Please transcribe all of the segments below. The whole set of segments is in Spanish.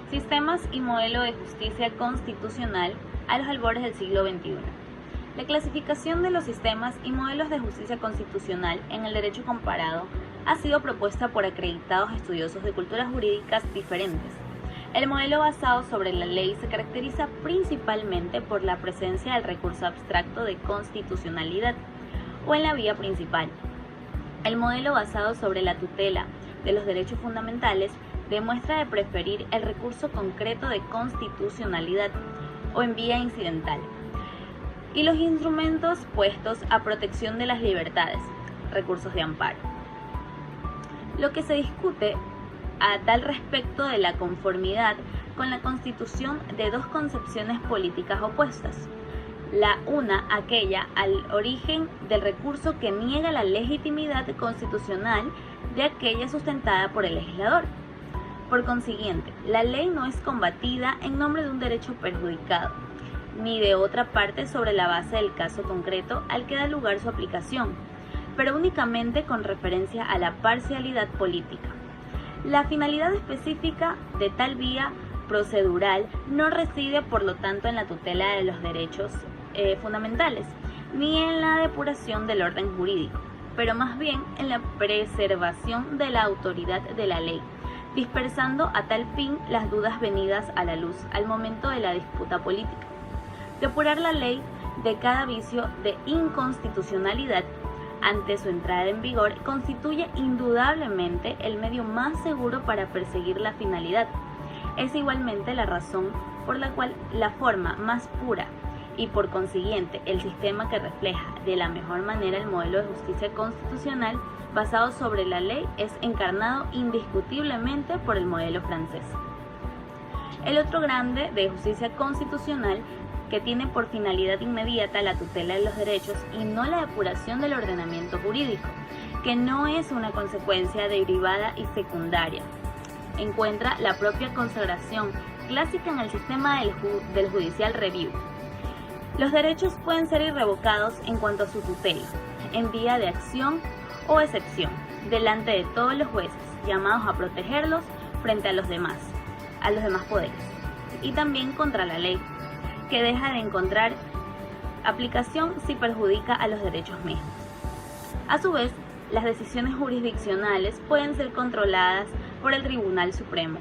Sistemas y modelo de justicia constitucional a los albores del siglo XXI. La clasificación de los sistemas y modelos de justicia constitucional en el derecho comparado ha sido propuesta por acreditados estudiosos de culturas jurídicas diferentes. El modelo basado sobre la ley se caracteriza principalmente por la presencia del recurso abstracto de constitucionalidad o en la vía principal. El modelo basado sobre la tutela de los derechos fundamentales demuestra de preferir el recurso concreto de constitucionalidad o en vía incidental y los instrumentos puestos a protección de las libertades, recursos de amparo. Lo que se discute a tal respecto de la conformidad con la Constitución de dos concepciones políticas opuestas. La una, aquella al origen del recurso que niega la legitimidad constitucional de aquella sustentada por el legislador. Por consiguiente, la ley no es combatida en nombre de un derecho perjudicado, ni de otra parte sobre la base del caso concreto al que da lugar su aplicación, pero únicamente con referencia a la parcialidad política. La finalidad específica de tal vía procedural no reside, por lo tanto, en la tutela de los derechos fundamentales, ni en la depuración del orden jurídico, pero más bien en la preservación de la autoridad de la ley, dispersando a tal fin las dudas venidas a la luz al momento de la disputa política. Depurar la ley de cada vicio de inconstitucionalidad ante su entrada en vigor constituye indudablemente el medio más seguro para perseguir la finalidad. Es igualmente la razón por la cual la forma más pura y por consiguiente el sistema que refleja de la mejor manera el modelo de justicia constitucional basado sobre la ley es encarnado indiscutiblemente por el modelo francés. El otro grande de justicia constitucional que tiene por finalidad inmediata la tutela de los derechos y no la depuración del ordenamiento jurídico, que no es una consecuencia derivada y secundaria. Encuentra la propia consagración clásica en el sistema del judicial review. Los derechos pueden ser irrevocados en cuanto a su tutela, en vía de acción o excepción, delante de todos los jueces, llamados a protegerlos frente a los demás poderes, y también contra la ley, que deja de encontrar aplicación si perjudica a los derechos mismos. A su vez, las decisiones jurisdiccionales pueden ser controladas por el Tribunal Supremo,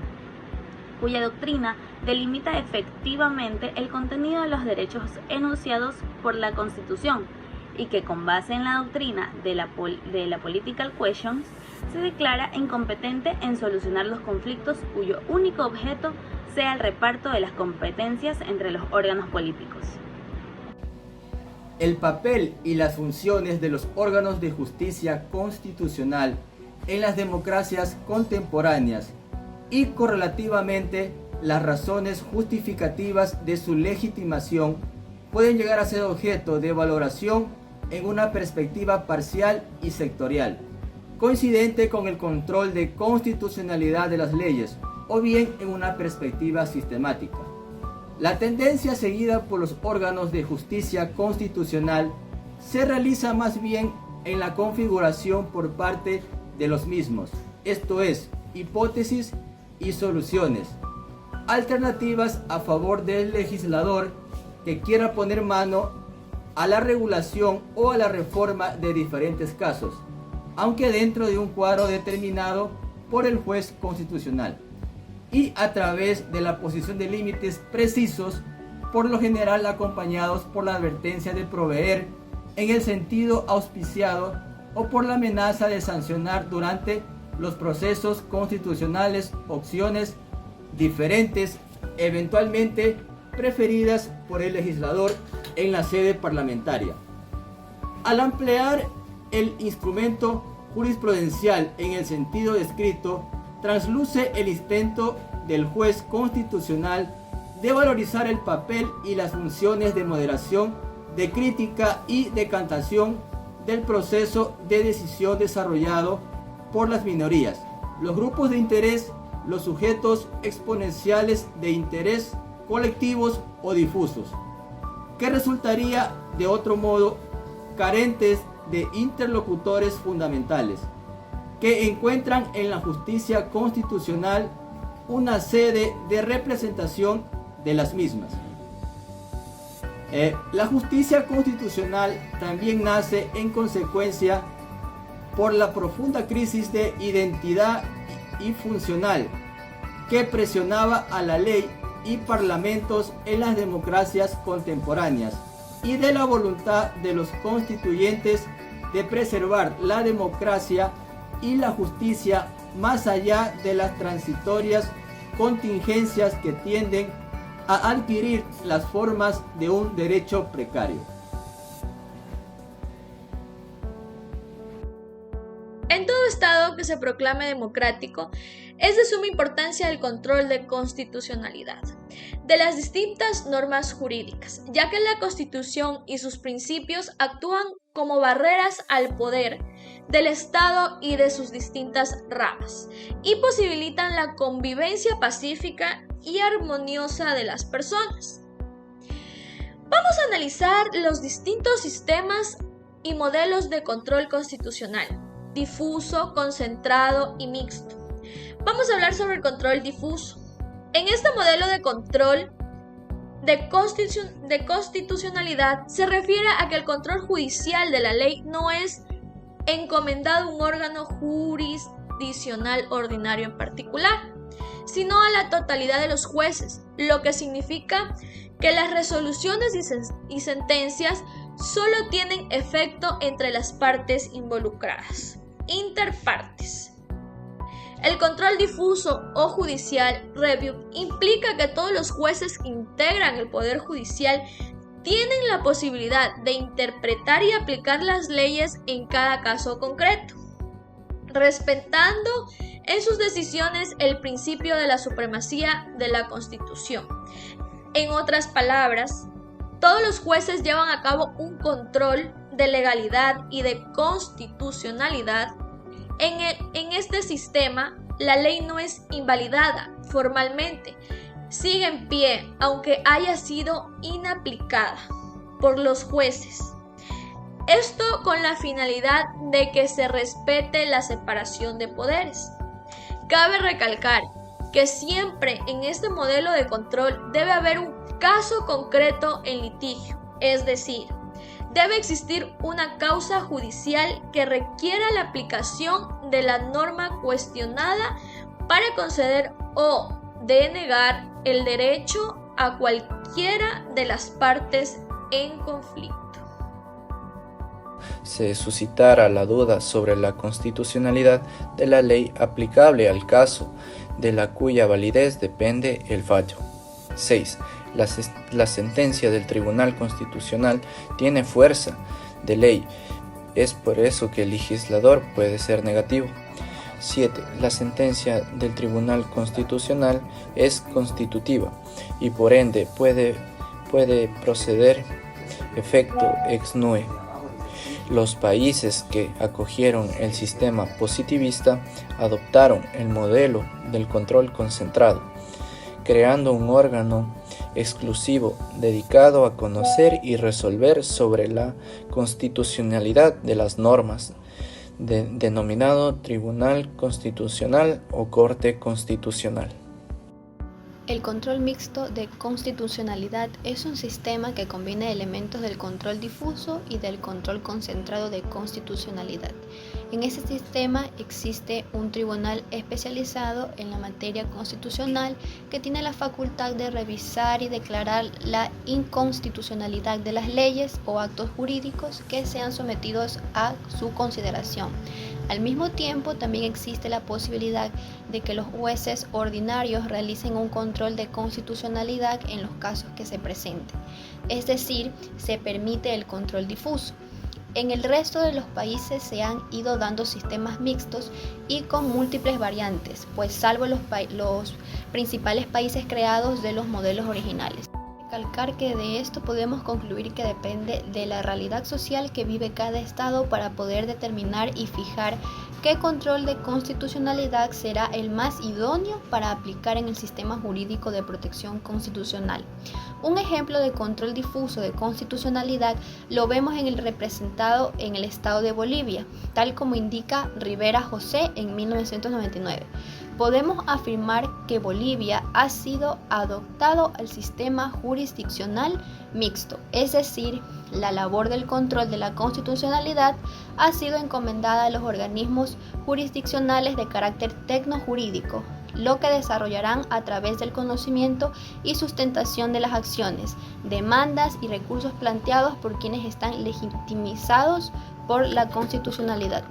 cuya doctrina delimita efectivamente el contenido de los derechos enunciados por la Constitución y que con base en la doctrina de la political questions se declara incompetente en solucionar los conflictos cuyo único objeto sea el reparto de las competencias entre los órganos políticos. El papel y las funciones de los órganos de justicia constitucional en las democracias contemporáneas y correlativamente las razones justificativas de su legitimación pueden llegar a ser objeto de valoración en una perspectiva parcial y sectorial, coincidente con el control de constitucionalidad de las leyes, o bien en una perspectiva sistemática. La tendencia seguida por los órganos de justicia constitucional se realiza más bien en la configuración por parte de los mismos, esto es, hipótesis y soluciones, alternativas a favor del legislador que quiera poner mano a la regulación o a la reforma de diferentes casos, aunque dentro de un cuadro determinado por el juez constitucional y a través de la posición de límites precisos, por lo general acompañados por la advertencia de proveer en el sentido auspiciado o por la amenaza de sancionar durante los procesos constitucionales opciones diferentes, eventualmente preferidas por el legislador en la sede parlamentaria. Al ampliar el instrumento jurisprudencial en el sentido descrito, trasluce el intento del juez constitucional de valorizar el papel y las funciones de moderación, de crítica y decantación del proceso de decisión desarrollado por las minorías, los grupos de interés, los sujetos exponenciales de interés, colectivos o difusos, que resultaría de otro modo carentes de interlocutores fundamentales, que encuentran en la justicia constitucional una sede de representación de las mismas. La justicia constitucional también nace en consecuencia por la profunda crisis de identidad y funcional que presionaba a la ley y parlamentos en las democracias contemporáneas, y de la voluntad de los constituyentes de preservar la democracia y la justicia más allá de las transitorias contingencias que tienden a adquirir las formas de un derecho precario. En todo Estado que se proclame democrático, es de suma importancia el control de constitucionalidad de las distintas normas jurídicas, ya que la Constitución y sus principios actúan como barreras al poder del Estado y de sus distintas ramas, y posibilitan la convivencia pacífica y armoniosa de las personas. Vamos a analizar los distintos sistemas y modelos de control constitucional: difuso, concentrado y mixto. Vamos a hablar sobre el control difuso. En este modelo de control de constitucionalidad se refiere a que el control judicial de la ley no es encomendado a un órgano jurisdiccional ordinario en particular, sino a la totalidad de los jueces, lo que significa que las resoluciones y sentencias solo tienen efecto entre las partes involucradas, interpartes. El control difuso o judicial review implica que todos los jueces que integran el Poder Judicial tienen la posibilidad de interpretar y aplicar las leyes en cada caso concreto, respetando en sus decisiones el principio de la supremacía de la Constitución. En otras palabras, todos los jueces llevan a cabo un control de legalidad y de constitucionalidad. En este sistema, la ley no es invalidada formalmente, sigue en pie aunque haya sido inaplicada por los jueces. Esto con la finalidad de que se respete la separación de poderes. Cabe recalcar que siempre en este modelo de control debe haber un caso concreto en litigio, es decir, debe existir una causa judicial que requiera la aplicación de la norma cuestionada para conceder o denegar el derecho a cualquiera de las partes en conflicto. Se suscitara la duda sobre la constitucionalidad de la ley aplicable al caso, de la cuya validez depende el fallo. 6. La sentencia del Tribunal Constitucional tiene fuerza de ley, es por eso que el legislador puede ser negativo. 7. La sentencia del Tribunal Constitucional es constitutiva y por ende puede proceder efecto ex nihilo. Los países que acogieron el sistema positivista adoptaron el modelo del control concentrado, creando un órgano exclusivo dedicado a conocer y resolver sobre la constitucionalidad de las normas, denominado Tribunal Constitucional o Corte Constitucional. El control mixto de constitucionalidad es un sistema que combina elementos del control difuso y del control concentrado de constitucionalidad. En este sistema existe un tribunal especializado en la materia constitucional que tiene la facultad de revisar y declarar la inconstitucionalidad de las leyes o actos jurídicos que sean sometidos a su consideración. Al mismo tiempo, también existe la posibilidad de que los jueces ordinarios realicen un control de constitucionalidad en los casos que se presenten. Es decir, se permite el control difuso. En el resto de los países se han ido dando sistemas mixtos y con múltiples variantes, pues salvo los principales países creados de los modelos originales. Recalcar que de esto podemos concluir que depende de la realidad social que vive cada estado para poder determinar y fijar ¿Qué control de constitucionalidad será el más idóneo para aplicar en el sistema jurídico de protección constitucional? Un ejemplo de control difuso de constitucionalidad lo vemos en el representado en el estado de Bolivia, tal como indica Rivera José en 1999. Podemos afirmar que Bolivia ha sido adoptado al sistema jurisdiccional mixto, es decir, la labor del control de la constitucionalidad ha sido encomendada a los organismos jurisdiccionales de carácter tecnojurídico, lo que desarrollarán a través del conocimiento y sustentación de las acciones, demandas y recursos planteados por quienes están legitimizados por la constitucionalidad.